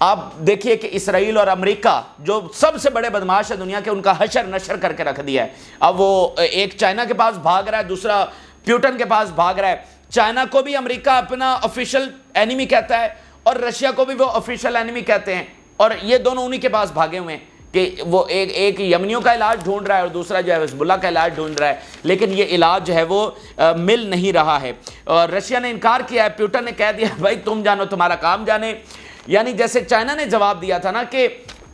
آپ دیکھیے کہ اسرائیل اور امریکہ جو سب سے بڑے بدماش ہے دنیا کے، ان کا حشر نشر کر کے رکھ دیا ہے. اب وہ ایک چائنا کے پاس بھاگ رہا ہے، دوسرا پیوٹن کے پاس بھاگ رہا ہے. چائنا کو بھی امریکہ اپنا آفیشل اینیمی کہتا ہے اور رشیا کو بھی وہ آفیشل اینیمی کہتے ہیں، اور یہ دونوں انہی کے پاس بھاگے ہوئے ہیں کہ وہ ایک یمنیوں کا علاج ڈھونڈ رہا ہے اور دوسرا جو ہے حزب اللہ کا علاج ڈھونڈ رہا ہے، لیکن یہ علاج جو ہے وہ مل نہیں رہا ہے. اور رشیا نے انکار کیا ہے، پیوٹن نے کہہ دیا بھائی تم جانو تمہارا کام جانے. یعنی جیسے چائنا نے جواب دیا تھا نا، کہ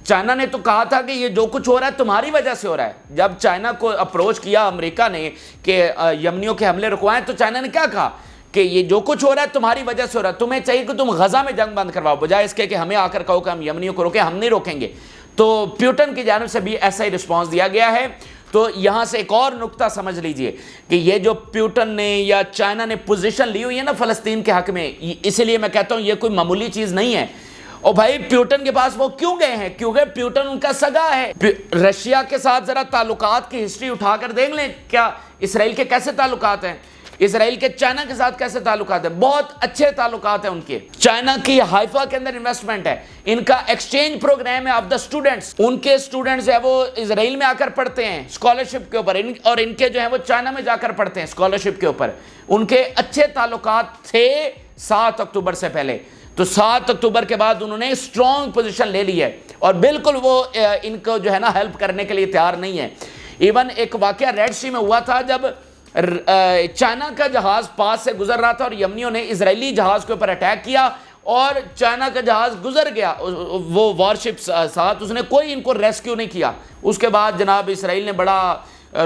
چائنا نے تو کہا تھا کہ یہ جو کچھ ہو رہا ہے تمہاری وجہ سے ہو رہا ہے. جب چائنا کو اپروچ کیا امریکہ نے کہ یمنیوں کے حملے رکوائیں، تو چائنا نے کیا کہا کہ یہ جو کچھ ہو رہا ہے تمہاری وجہ سے ہو رہا ہے، تمہیں چاہیے کہ تم غزہ میں جنگ بند کرواؤ، بجائے اس کے کہ ہمیں آ کر کہو کہ ہم یمنیوں کو روکیں. ہم نہیں روکیں گے. تو پیوٹن کی جانب سے بھی ایسا ہی رسپانس دیا گیا ہے. تو یہاں سے ایک اور نقطہ سمجھ لیجئے کہ یہ جو پیوٹن نے یا چائنا نے پوزیشن لی ہوئی ہے نا فلسطین کے حق میں، اسی لیے میں کہتا ہوں یہ کوئی معمولی چیز نہیں ہے. اور بھائی پیوٹن کے پاس وہ کیوں گئے ہیں؟ کیونکہ پیوٹن ان کا سگا ہے. رشیا کے ساتھ ذرا تعلقات کی ہسٹری اٹھا کر دیکھ لیں، کیا اسرائیل کے کیسے تعلقات ہیں، اسرائیل کے چائنا کے ساتھ کیسے تعلقات ہیں. بہت اچھے تعلقات ہیں ان کے. چائنا کی ہائفا کے اندر انویسٹمنٹ ہے، ان کا ایکسچینج پروگرام ہے آف دا اسٹوڈنٹس. ان کے اسٹوڈنٹس جو ہے وہ اسرائیل میں آ کر پڑھتے ہیں اسکالرشپ کے اوپر، اور ان کے جو ہے وہ چائنا میں جا کر پڑھتے ہیں اسکالرشپ کے اوپر. ان کے اچھے تعلقات تھے 7 اکتوبر سے پہلے. تو 7 اکتوبر کے بعد انہوں نے اسٹرانگ پوزیشن لے لی ہے، اور بالکل وہ ان کو جو ہے نا ہیلپ کرنے کے لیے تیار نہیں ہے. ایون ایک واقعہ ریڈ سی میں ہوا تھا، جب چائنا کا جہاز پاس سے گزر رہا تھا اور یمنیوں نے اسرائیلی جہاز کے اوپر اٹیک کیا، اور چائنا کا جہاز گزر گیا وہ وارشپ ساتھ، اس نے کوئی ان کو ریسکیو نہیں کیا. اس کے بعد جناب اسرائیل نے بڑا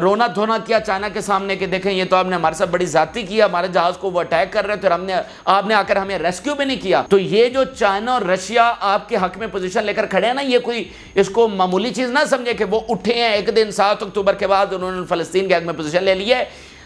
رونا دھونا کیا چائنا کے سامنے کہ دیکھیں یہ تو آپ نے ہمارے ساتھ بڑی زیادتی کی، ہمارے جہاز کو وہ اٹیک کر رہے تھے اور آپ نے آ کر ہمیں ریسکیو بھی نہیں کیا. تو یہ جو چائنا اور رشیا آپ کے حق میں پوزیشن لے کر کھڑے ہیں نا، یہ کوئی اس کو معمولی چیز نہ سمجھے کہ وہ اٹھے ہیں ایک دن 7 اکتوبر کے بعد انہوں نے فلسطین کے حق میں پوزیشن لے لی ہے.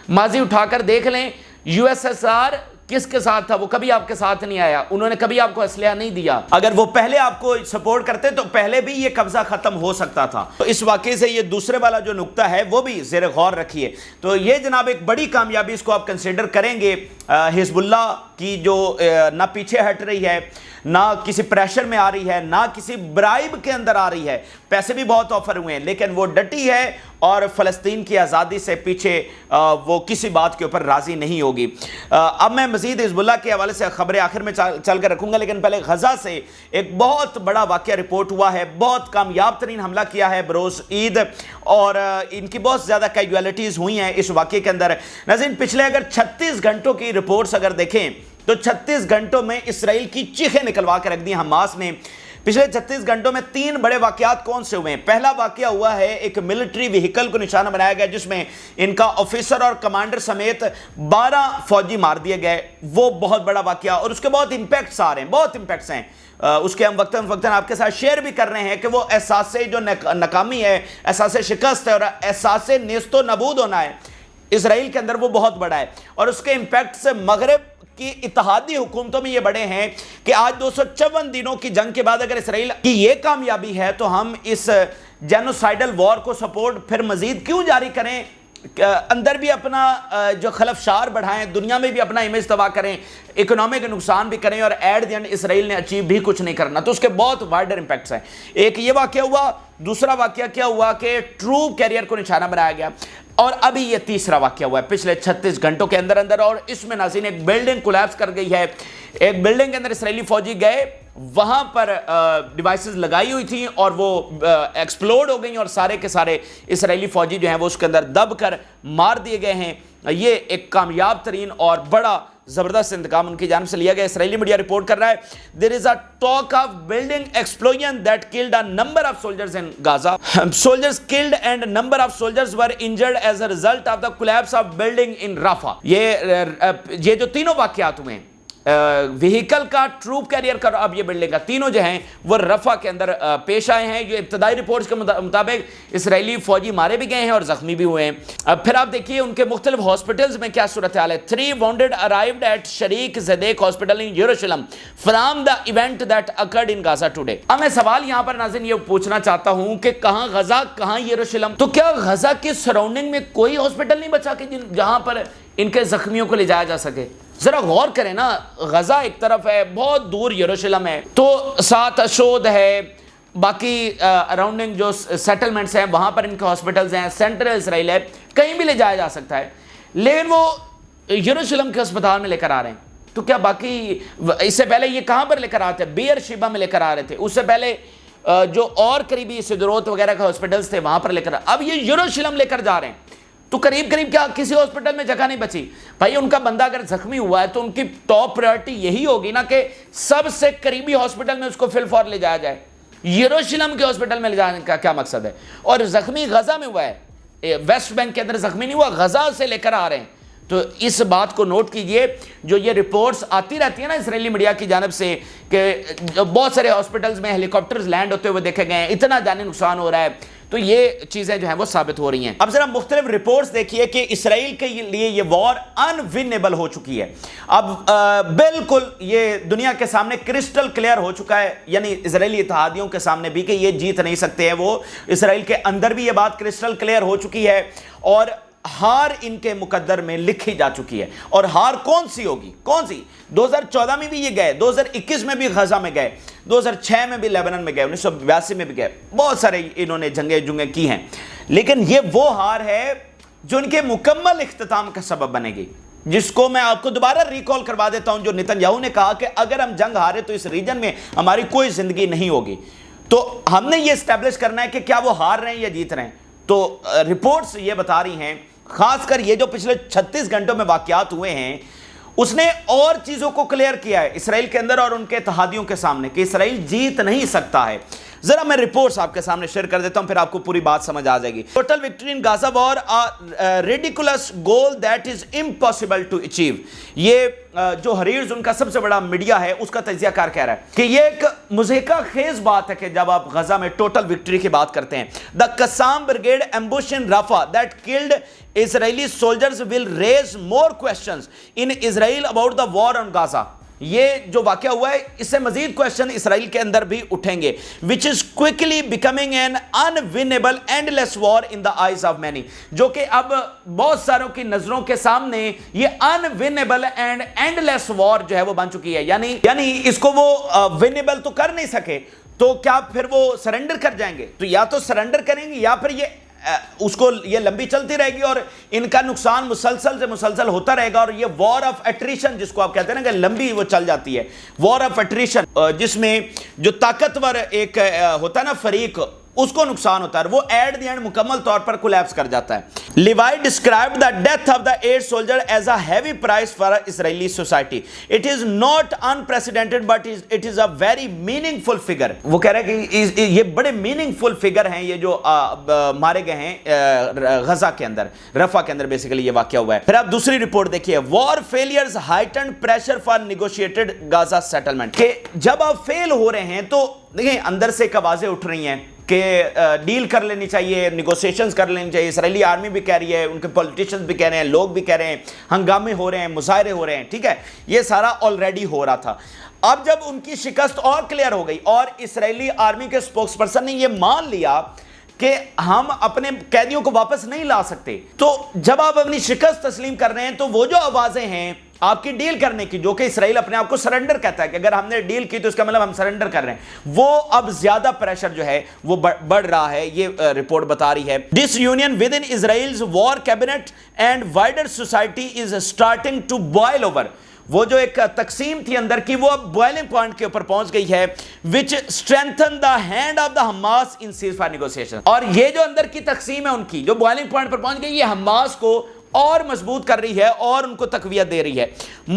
ماضی اٹھا کر دیکھ لیں، یو ایس ایس آر کس کے ساتھ تھا؟ وہ کبھی آپ کے ساتھ نہیں آیا، انہوں نے کبھی آپ کو اسلحہ نہیں دیا. اگر وہ پہلے آپ کو سپورٹ کرتے تو پہلے بھی یہ قبضہ ختم ہو سکتا تھا. تو اس واقعے سے یہ دوسرے والا جو نقطہ ہے وہ بھی زیر غور رکھیے. تو یہ جناب ایک بڑی کامیابی، اس کو آپ کنسیڈر کریں گے. حزب اللہ کی جو نہ پیچھے ہٹ رہی ہے، نہ کسی پریشر میں آ رہی ہے، نہ کسی برائب کے اندر آ رہی ہے. پیسے بھی بہت آفر ہوئے ہیں لیکن وہ ڈٹی ہے اور فلسطین کی آزادی سے پیچھے وہ کسی بات کے اوپر راضی نہیں ہوگی. اب میں مزید حزب اللہ کے حوالے سے خبریں آخر میں چل کر رکھوں گا، لیکن پہلے غزہ سے ایک بہت بڑا واقعہ رپورٹ ہوا ہے. بہت کامیاب ترین حملہ کیا ہے بروز عید، اور ان کی بہت زیادہ کیجویلٹیز ہوئی ہیں اس واقعے کے اندر. ناظرین پچھلے اگر 36 گھنٹوں کی رپورٹس اگر دیکھیں تو 36 گھنٹوں میں اسرائیل کی چیخیں نکلوا کے رکھ دی حماس نے. پچھلے 36 گھنٹوں میں 3 بڑے واقعات کون سے ہوئے ہیں؟ پہلا واقعہ ہوا ہے ایک ملٹری وہیکل کو نشانہ بنایا گیا جس میں ان کا آفیسر اور کمانڈر سمیت 12 فوجی مار دیے گئے. وہ بہت بڑا واقعہ، اور اس کے بہت امپیکٹس آ رہے ہیں، بہت امپیکٹس ہیں. اس کے ہم وقتاً آپ کے ساتھ شیئر بھی کر رہے ہیں کہ وہ احساس جو ناکامی ہے، احساس شکست ہے اور احساس نیست و نابود ہونا ہے اسرائیل کے اندر، وہ بہت بڑا ہے. اور اس کے امپیکٹس مغرب کی اتحادی حکومتوں میں یہ بڑے ہیں کہ آج 254 دنوں کی جنگ کے بعد اگر اسرائیل کی یہ کامیابی ہے تو ہم اس جینوسائیڈل وار کو سپورٹ پھر مزید کیوں جاری کریں؟ اندر بھی اپنا جو خلفشار بڑھائیں، دنیا میں بھی اپنا امیج تباہ کریں، اکنامک نقصان بھی کریں، اور ایٹ دی اینڈ اسرائیل نے اچیو بھی کچھ نہیں کرنا. تو اس کے بہت وائڈر امپیکٹس ہیں. ایک یہ واقعہ ہوا. دوسرا واقعہ کیا ہوا کہ ٹروپ کیریئر کو نشانہ بنایا گیا. اور ابھی یہ تیسرا واقعہ ہوا ہے پچھلے 36 گھنٹوں کے اندر، اور اس میں ناظرین ایک بلڈنگ کولیپس کر گئی ہے. ایک بلڈنگ کے اندر اسرائیلی فوجی گئے، وہاں پر ڈیوائسز لگائی ہوئی تھیں اور وہ ایکسپلوڈ ہو گئیں، اور سارے کے سارے اسرائیلی فوجی جو ہیں وہ اس کے اندر دب کر مار دیے گئے ہیں. یہ ایک کامیاب ترین اور بڑا زبردست انتقام ان کی جانب سے لیا گیا. اسرائیلی میڈیا رپورٹ کر رہا ہے there is a talk of building explosion that killed a number of soldiers in Gaza. Soldiers killed and number of soldiers were injured as a result of the collapse of building in Rafah. یہ جو تینوں واقعات ہوئے ہیں، vehicle کا، troupe career کا، اب یہ بلڈنگ کا، تینوں جو ہیں وہ رفح کے اندر پیش آئے ہیں. یہ ابتدائی رپورٹس کے مطابق اسرائیلی فوجی مارے بھی گئے ہیں اور زخمی بھی ہوئے ہیں. اب پھر آپ دیکھیے ان کے مختلف ہاسپٹلز میں کیا صورتحال ہے. 3 wounded arrived at شریک زدیک hospital in Jerusalem from the event that occurred in Gaza today. اب میں سوال یہاں پر ناظرین یہ پوچھنا چاہتا ہوں کہ کہاں غزہ، کہاں یروشلم؟ تو کیا غزہ کے سراؤنڈنگ میں کوئی ہاسپٹل نہیں بچا کہ جہاں پر ان کے زخمیوں کو لے جایا جا سکے. ذرا غور کریں نا, غزہ ایک طرف ہے, بہت دور یروشلم ہے, تو ساتھ اشود ہے, باقی اراؤنڈنگ جو سیٹلمنٹس ہیں وہاں پر ان کے ہاسپٹلز ہیں, سینٹرل اسرائیل ہے, کہیں بھی لے جایا جا سکتا ہے. لیکن وہ یروشلم کے اسپتال میں لے کر آ رہے ہیں. تو کیا باقی اس سے پہلے یہ کہاں پر لے کر آتے ہیں؟ بیئر شیبا میں لے کر آ رہے تھے. اس سے پہلے جو اور قریبی سدروت وغیرہ کے ہاسپٹلز تھے وہاں پر لے کر, اب یہ یروشلم لے کر جا رہے ہیں. تو قریب کیا کسی ہاسپٹل میں جگہ نہیں بچی. بھائی ان کا بندہ اگر زخمی ہوا ہے تو ان کی ٹاپ پرائرٹی یہی ہوگی نا کہ سب سے قریبی ہاسپٹل میں اس کو فل فور لے جایا جائے. یروشلم کے ہاسپٹل میں لے جانے کا کیا مقصد ہے؟ اور زخمی غزہ میں ہوا ہے, ویسٹ بینک کے اندر زخمی نہیں ہوا, غزہ سے لے کر آ رہے ہیں. تو اس بات کو نوٹ کیجئے, جو یہ رپورٹس آتی رہتی ہیں نا اسرائیلی میڈیا کی جانب سے کہ بہت سارے ہاسپٹلز میں ہیلی کاپٹرز لینڈ ہوتے ہوئے دیکھے گئے ہیں, اتنا جانی نقصان ہو رہا ہے, تو یہ چیزیں جو ہیں وہ ثابت ہو رہی ہیں. اب ذرا مختلف رپورٹس دیکھیے کہ اسرائیل کے لیے یہ وار انونیبل ہو چکی ہے. اب بالکل یہ دنیا کے سامنے کرسٹل کلیئر ہو چکا ہے, یعنی اسرائیلی اتحادیوں کے سامنے بھی, کہ یہ جیت نہیں سکتے ہیں. وہ اسرائیل کے اندر بھی یہ بات کرسٹل کلیئر ہو چکی ہے, اور ہار ان کے مقدر میں لکھی جا چکی ہے. اور ہار کون سی ہوگی؟ کون سی؟ 2014 میں بھی یہ گئے, 2021 میں بھی غزہ میں گئے, 2006 میں بھی لیبنان میں گئے, 1982 میں بھی گئے, بہت سارے انہوں نے جنگیں کی ہیں. لیکن یہ وہ ہار ہے جو ان کے مکمل اختتام کا سبب بنے گی, جس کو میں آپ کو دوبارہ ریکال کروا دیتا ہوں, جو نتن یاہو نے کہا کہ اگر ہم جنگ ہارے تو اس ریجن میں ہماری کوئی زندگی نہیں ہوگی. تو ہم نے یہ اسٹیبلش کرنا ہے کہ کیا وہ ہار رہے ہیں یا جیت رہے ہیں. تو رپورٹس یہ بتا رہی ہیں, خاص کر یہ جو پچھلے 36 گھنٹوں میں واقعات ہوئے ہیں, اس نے اور چیزوں کو کلیئر کیا ہے اسرائیل کے اندر اور ان کے اتحادیوں کے سامنے کہ اسرائیل جیت نہیں سکتا ہے. ذرا میں رپورٹس آپ کے سامنے شیئر کر دیتا ہوں, پھر آپ کو پوری بات سمجھ آ جائے گی. Total victory in Gaza war ridiculous goal that is impossible to achieve. یہ جو حریرز ان کا سب سے بڑا میڈیا ہے, اس کا تجزیہ کار کہہ رہا ہے کہ یہ ایک مضحکہ خیز بات ہے کہ جب آپ غزہ میں ٹوٹل وکٹری کی بات کرتے ہیں. The Qassam brigade ambush in Rafah that killed Israeli soldiers will raise more questions in Israel about the war on Gaza. یہ جو واقعہ ہوا ہے اس سے مزید کویشچن اسرائیل کے اندر بھی اٹھیں گے, which is quickly becoming an unwinnable endless war in the eyes of many. جو کہ اب بہت ساروں کی نظروں کے سامنے یہ unwinnable and endless war جو ہے وہ بن چکی ہے. یعنی اس کو وہ winnable تو کر نہیں سکے, تو کیا پھر وہ سرنڈر کر جائیں گے؟ تو یا تو سرنڈر کریں گے یا پھر اس کو یہ لمبی چلتی رہے گی اور ان کا نقصان مسلسل سے مسلسل ہوتا رہے گا. اور یہ وار آف ایٹریشن جس کو آپ کہتے ہیں نا کہ لمبی وہ چل جاتی ہے, وار آف ایٹریشن, جس میں جو طاقتور ایک ہوتا ہے نا فریق, اس کو نقصان ہوتا ہے, وہ ایٹ دی اینڈ مکمل طور پر کولیپس کر جاتا ہے. Levy described the death of the 8 soldier as a heavy price for Israeli society. It is not unprecedented but it is a very meaningful figure. وہ کہہ رہے ہیں کہ یہ بڑے میننگ فل فگر ہیں یہ جو مارے گئے ہیں غزہ کے اندر, رفح کے اندر بیسیکلی یہ واقعہ ہوا ہے. پھر آپ دوسری رپورٹ دیکھیے, war failures heightened pressure for negotiated Gaza settlement. کہ جب آپ فیل ہو رہے ہیں تو دیکھیں اندر سے آوازیں اٹھ رہی ہیں کہ ڈیل کر لینی چاہیے, نیگوسیشنز کر لینی چاہیے. اسرائیلی آرمی بھی کہہ رہی ہے, ان کے پولیٹیشنز بھی کہہ رہے ہیں, لوگ بھی کہہ رہے ہیں, ہنگامے ہو رہے ہیں, مظاہرے ہو رہے ہیں. ٹھیک ہے, یہ سارا آلریڈی ہو رہا تھا. اب جب ان کی شکست اور کلیئر ہو گئی اور اسرائیلی آرمی کے سپوکس پرسن نے یہ مان لیا کہ ہم اپنے قیدیوں کو واپس نہیں لا سکتے, تو جب آپ اپنی شکست تسلیم کر رہے ہیں تو وہ جو آوازیں ہیں آپ کی ڈیل کرنے کی, جو کہ اسرائیل اپنے آپ کو سرنڈر کہتا ہے کہ اگر ہم نے ڈیل کی تو اس کا مطلب ہم سرنڈر کر رہے ہیں, وہ اب زیادہ پریشر جو ہے وہ بڑھ رہا ہے. یہ رپورٹ بتا رہی ہے disunion within Israel's war cabinet and wider society is starting to boil over. وہ جو ایک تقسیم تھی اندر کی وہ اب بوائلنگ پوائنٹ کے اوپر پہنچ گئی ہے, which strengthen the hand of the Hamas in ceasefire negotiation. اور یہ جو اندر کی تقسیم ہے ان کی جو بوائلنگ پوائنٹ پر پہنچ گئی, یہ حماس کو اور مضبوط کر رہی ہے اور ان کو تقویت دے رہی ہے.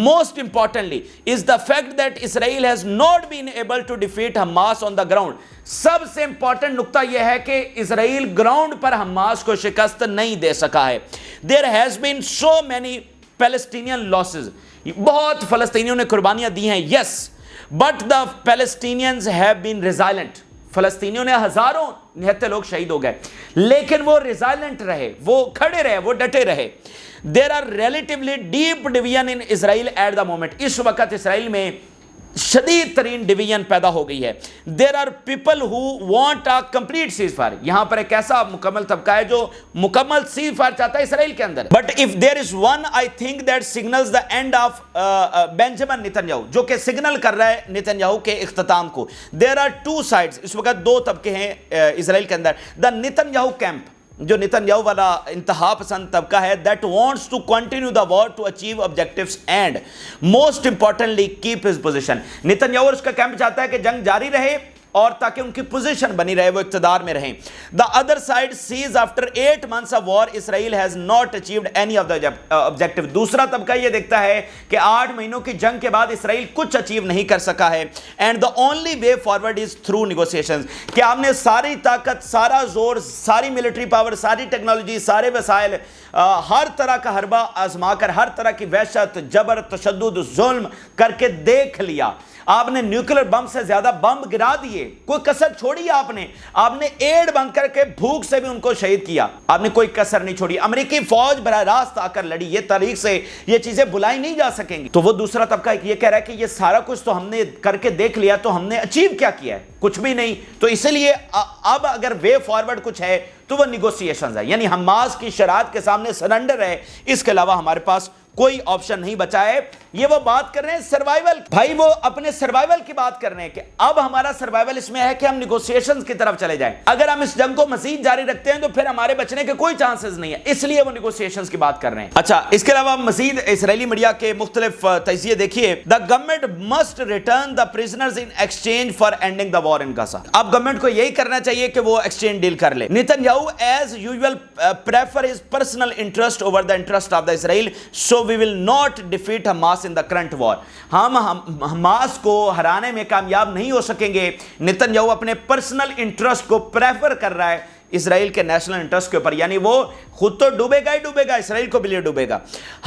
Most importantly is the fact that Israel has not been able to defeat Hamas on the ground. سب سے امپورٹنٹ نقطہ یہ ہے کہ اسرائیل گراؤنڈ پر حماس کو شکست نہیں دے سکا ہے. There has been so many Palestinian losses. بہت فلسطینیوں نے قربانیاں دی ہیں, yes, but the Palestinians have been resilient. فلسطینیوں نے ہزاروں نہتے لوگ شہید ہو گئے, لیکن وہ ریزائلنٹ رہے, وہ کھڑے رہے, وہ ڈٹے رہے. There are relatively deep division in Israel at the moment. اس وقت اسرائیل میں شدید ترین ڈویژن پیدا ہو گئی ہے. There are people who want a complete ceasefire. یہاں پر ایک ایسا مکمل طبقہ ہے جو مکمل سیز فائر چاہتا ہے اسرائیل کے اندر. But if there is one I think that signals the end of Benjamin Netanyahu, جو کہ سگنل کر رہا ہے نیتن یاہو کے اختتام کو. دیر آر ٹو سائڈس, اس وقت دو طبقے ہیں اسرائیل کے اندر. دا نیتن یاہو کیمپ, جو نیتن یاہو والا انتہا پسند طبقہ ہے, that wants to continue the war to achieve objectives and most importantly keep his position. Nitin Yahoo اور اس کا کیمپ چاہتا ہے کہ جنگ جاری رہے اور تاکہ ان کی پوزیشن بنی رہے, وہ اقتدار میں رہیں. The other side sees after 8 months of war Israel has not achieved any of the objective. دوسرا طبقہ یہ دیکھتا ہے کہ 8 مہینوں کی جنگ کے بعد اسرائیل کچھ اچیو نہیں کر سکا ہے. And the only way forward is through negotiations. کہ آپ نے ساری طاقت, سارا زور, ساری ملٹری پاور, ساری ٹیکنالوجی, سارے وسائل, ہر طرح کا حربہ آزما کر, ہر طرح کی وحشت, جبر, تشدد, ظلم کر کے دیکھ لیا. آپ نے نیوکلر بم سے زیادہ بم گرا دیے, کوئی کسر چھوڑی آپ نے ایڈ بند کر کے بھوک سے بھی ان کو شہید کیا, آپ نے کوئی کسر نہیں چھوڑی. امریکی فوج براہ راست آ کر لڑی, یہ تاریخ سے یہ چیزیں بلائی نہیں جا سکیں گی. تو وہ دوسرا طبقہ یہ کہہ رہا ہے کہ یہ سارا کچھ تو ہم نے کر کے دیکھ لیا, تو ہم نے اچیو کیا ہے؟ کچھ بھی نہیں. تو اسی لیے اب اگر وے فارورڈ کچھ ہے تو وہ نیگوسیشنز ہے, یعنی حماس کی شرائط کے سامنے سرنڈر ہے, اس کے علاوہ ہمارے پاس کوئی آپشن نہیں بچا ہے. یہ وہ بات کر رہے ہیں سروائیول, بھائی وہ اپنے سروائیول کی بات کر رہے ہیں کہ اب ہمارا سروائیول اس میں ہے کہ ہم نیگوسیشنز کی طرف چلے جائیں. اگر ہم اس جنگ کو مزید جاری رکھتے ہیں تو پھر ہمارے بچنے کے کوئی چانسز نہیں ہے, اس لیے وہ نیگوسیشنز کی بات کر رہے ہیں. اچھا, اس کے علاوہ مزید اسرائیلی میڈیا کے مختلف تجزیے دیکھیے. The government must return the prisoners in exchange for ending the war in Gaza. اب گورنمنٹ کو یہی کرنا چاہیے کہ وہ ایکسچینج ڈیل کر لے. Netanyahu as usual prefer his personal interest over the interest of the Israel, so we will not defeat Hamas in the current war. ہم حماس کو ہرانے میں کامیاب نہیں ہو سکیں گے. نیتن یاہو اپنے پرسنل انٹرسٹ کو پریفر کر رہا ہے اسرائیل کے نیشنل انٹرسٹ کے اوپر, یعنی وہ خود تو ڈوبے گا ہی ڈوبے گا, اسرائیل کو بھی ڈوبے گا.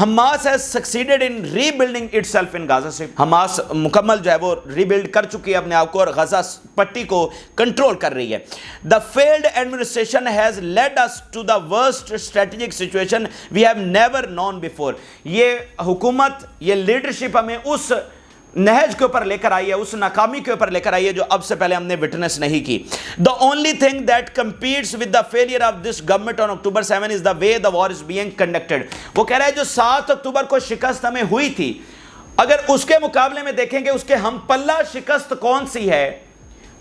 Hamas has succeeded in rebuilding itself in Gaza Strip. Hamas مکمل جو ہے وہ ریبلڈ کر چکی ہے اپنے آپ کو اور غزہ پٹی کو کنٹرول کر رہی ہے. The failed administration has led us to the worst strategic situation we have never known before. یہ حکومت, یہ لیڈرشپ ہمیں اس نہج کے اوپر لے کر آئی ہے, اس ناکامی کے اوپر لے کر آئی ہے جو اب سے پہلے ہم نے وٹنس نہیں کی. The only thing that competes with the failure of this government on October 7 is the way the war is being conducted. وہ کہہ رہا ہے جو 7 اکتوبر کو شکست ہمیں ہوئی تھی, اگر اس کے مقابلے میں دیکھیں گے اس کے ہم پلہ شکست کون سی ہے,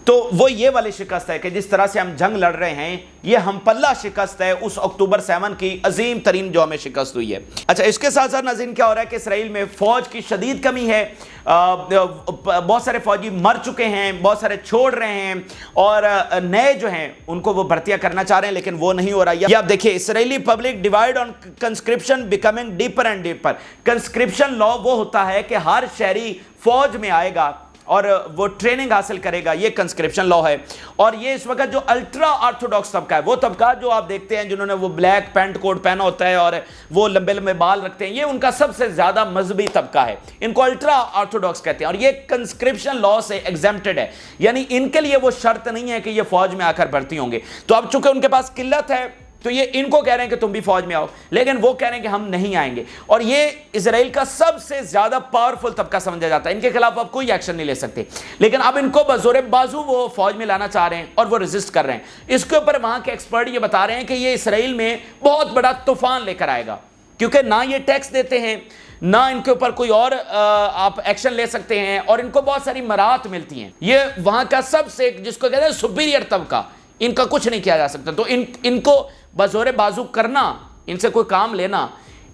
تو وہ یہ والی شکست ہے کہ جس طرح سے ہم جنگ لڑ رہے ہیں, یہ ہم پلہ شکست ہے اس اکتوبر 7 کی عظیم ترین جو ہمیں شکست ہوئی ہے. اچھا, اس کے ساتھ ساتھ ناظرین کیا ہو رہا ہے کہ اسرائیل میں فوج کی شدید کمی ہے, بہت سارے فوجی مر چکے ہیں, بہت سارے چھوڑ رہے ہیں, اور نئے جو ہیں ان کو وہ بھرتیاں کرنا چاہ رہے ہیں لیکن وہ نہیں ہو رہا. یہ آپ دیکھیں, Israeli public divide on conscription becoming deeper and deeper. Conscription law وہ ہوتا ہے کہ ہر شہری فوج میں آئے گا اور وہ ٹریننگ حاصل کرے گا, یہ کنسکرپشن لا ہے. اور یہ اس وقت جو الٹرا آرتھوڈاکس طبقہ ہے, وہ طبقہ جو آپ دیکھتے ہیں جنہوں نے وہ بلیک پینٹ کوٹ پہنا ہوتا ہے اور وہ لمبے لمبے بال رکھتے ہیں, یہ ان کا سب سے زیادہ مذہبی طبقہ ہے, ان کو الٹرا آرتھوڈاکس کہتے ہیں. اور یہ کنسکرپشن لا سے ایگزمپٹڈ ہے, یعنی ان کے لیے وہ شرط نہیں ہے کہ یہ فوج میں آ کر بھرتی ہوں گے. تو اب چونکہ ان کے پاس قلت ہے تو یہ ان کو کہہ رہے ہیں کہ تم بھی فوج میں آؤ, لیکن وہ کہہ رہے ہیں کہ ہم نہیں آئیں گے. اور یہ اسرائیل کا سب سے زیادہ پاورفل طبقہ سمجھا جاتا ہے, ان کے خلاف اب کوئی ایکشن نہیں لے سکتے, لیکن اب ان کو بزور بازو وہ فوج میں لانا چاہ رہے ہیں اور وہ ریزسٹ کر رہے ہیں. اس کے اوپر وہاں کے ایکسپرٹ یہ بتا رہے ہیں کہ یہ اسرائیل میں بہت بڑا طوفان لے کر آئے گا, کیونکہ نہ یہ ٹیکس دیتے ہیں, نہ ان کے اوپر کوئی اور آپ ایکشن لے سکتے ہیں, اور ان کو بہت ساری مراحت ملتی ہیں. یہ وہاں کا سب سے جس کو کہتے ہیں سپیریئر طبقہ, ان کا کچھ نہیں کیا جا سکتا. تو ان کو بزور بازو کرنا, ان سے کوئی کام لینا,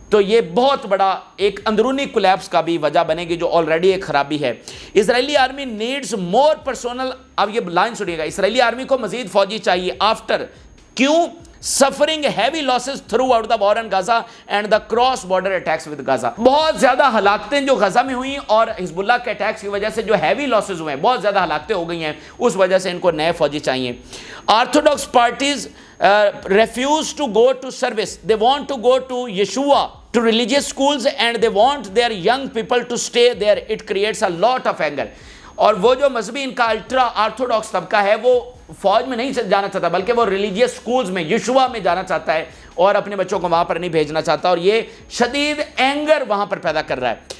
تو یہ بہت بڑا ایک اندرونی کولیپس کا بھی وجہ بنے گی, جو آلریڈی ایک خرابی ہے. اسرائیلی آرمی نیڈز مور پرسونل. اب یہ لائن سنیے گا, اسرائیلی آرمی کو مزید فوجی چاہیے آفٹر, کیوں, suffering heavy losses throughout the war in Gaza and the cross border attacks with Gaza. بہت زیادہ ہلاکتیں جو غزہ میں ہوئیں اور حزب اللہ کے اٹیکس کی وجہ سے جو ہیوی لاسز ہوئے ہیں, بہت زیادہ ہلاکتیں ہو گئی ہیں, اس وجہ سے ان کو نئے فوجی چاہیے. Orthodox parties refuse to go to service. They want to go to Yeshua, to religious schools, and they want their young people to stay there. It creates a lot of anger. اور وہ جو مذہبی ان کا ultra orthodox طبقہ ہے وہ فوج میں نہیں جانا چاہتا, بلکہ وہ ریلیجیس سکولز میں, یشوع میں جانا چاہتا ہے اور اپنے بچوں کو وہاں پر نہیں بھیجنا چاہتا, اور یہ شدید اینگر وہاں پر پیدا کر رہا ہے.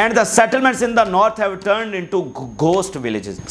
and the settlements in the north have turned into ghost villages।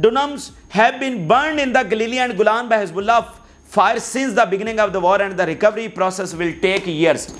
dunams have been burned in the Galilee and Golan by Hezbollah fire since the beginning of the war and the recovery process will take years।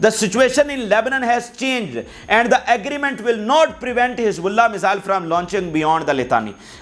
The situation in Lebanon has changed and the agreement will not prevent Hezbollah missile from launching beyond the Litani।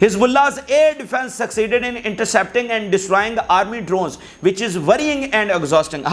Hezbollah's air defense succeeded in intercepting and destroying the army drones which is worrying and exhausting।